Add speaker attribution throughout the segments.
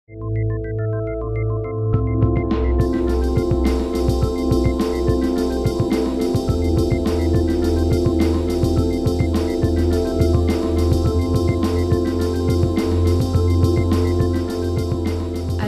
Speaker 1: À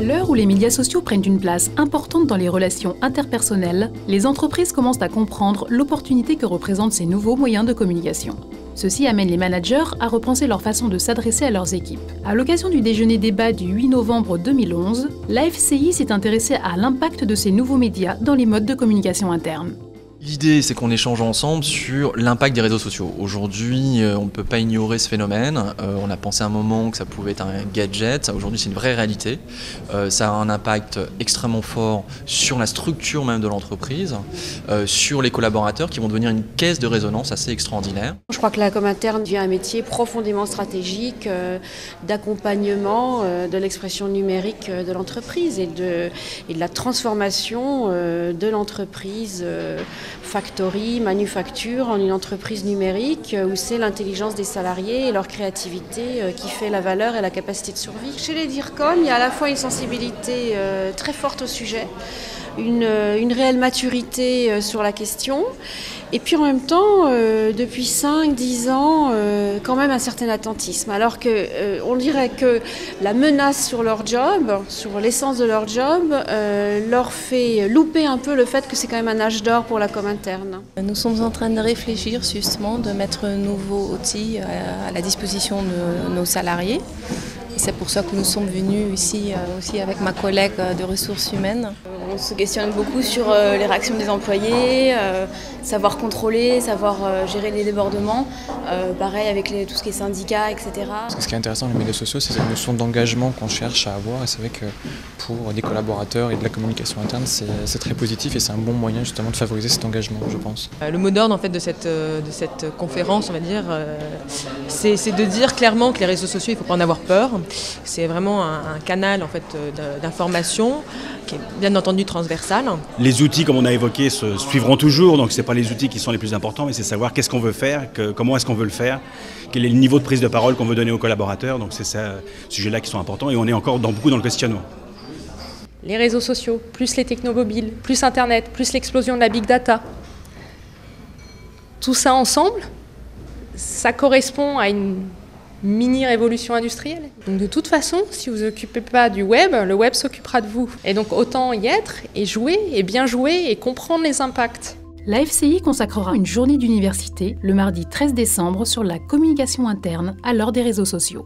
Speaker 1: l'heure où les médias sociaux prennent une place importante dans les relations interpersonnelles, les entreprises commencent à comprendre l'opportunité que représentent ces nouveaux moyens de communication. Ceci amène les managers à repenser leur façon de s'adresser à leurs équipes. À l'occasion du déjeuner débat du 8 novembre 2011, l'AFCI s'est intéressée à l'impact de ces nouveaux médias dans les modes de communication interne.
Speaker 2: L'idée, c'est qu'on échange ensemble sur l'impact des réseaux sociaux. Aujourd'hui, on ne peut pas ignorer ce phénomène. On a pensé un moment que ça pouvait être un gadget. Aujourd'hui, c'est une vraie réalité. Ça a un impact extrêmement fort sur la structure même de l'entreprise, sur les collaborateurs qui vont devenir une caisse de résonance assez extraordinaire.
Speaker 3: Je crois que la com interne devient un métier profondément stratégique d'accompagnement de l'expression numérique de l'entreprise et de la transformation de l'entreprise factory, manufacture en une entreprise numérique où c'est l'intelligence des salariés et leur créativité qui fait la valeur et la capacité de survie. Chez les DIRCOM, il y a à la fois une sensibilité très forte au sujet, une réelle maturité sur la question, et puis en même temps, depuis 5-10 ans, quand même un certain attentisme. Alors qu'on dirait que la menace sur leur job, sur l'essence de leur job, leur fait louper un peu le fait que c'est quand même un âge d'or pour la com interne.
Speaker 4: Nous sommes en train de réfléchir justement, de mettre un nouveau outil à la disposition de nos salariés. C'est pour ça que nous sommes venus ici aussi avec ma collègue de ressources humaines.
Speaker 5: On se questionne beaucoup sur les réactions des employés, savoir contrôler, savoir gérer les débordements, pareil avec tout ce qui est syndicats, etc.
Speaker 6: Ce qui est intéressant dans les médias sociaux, c'est cette notion d'engagement qu'on cherche à avoir, et c'est vrai que pour des collaborateurs et de la communication interne, c'est très positif et c'est un bon moyen justement de favoriser cet engagement, je pense.
Speaker 7: Le mot d'ordre en fait de cette conférence, on va dire, c'est de dire clairement que les réseaux sociaux, il ne faut pas en avoir peur. C'est vraiment un canal en fait d'information qui est bien entendu transversal.
Speaker 8: Les outils, comme on a évoqué, se suivront toujours, donc ce n'est pas les outils qui sont les plus importants, mais c'est savoir qu'est-ce qu'on veut faire, comment est-ce qu'on veut le faire, quel est le niveau de prise de parole qu'on veut donner aux collaborateurs, donc c'est ces sujets-là qui sont importants et on est encore beaucoup dans le questionnement.
Speaker 9: Les réseaux sociaux, plus les technomobiles, plus Internet, plus l'explosion de la big data, tout ça ensemble, ça correspond à une mini-révolution industrielle. Donc de toute façon, si vous ne vous occupez pas du web, le web s'occupera de vous. Et donc autant y être, et jouer, et bien jouer, et comprendre les impacts.
Speaker 1: L'AFCI consacrera une journée d'université le mardi 13 décembre sur la communication interne à l'heure des réseaux sociaux.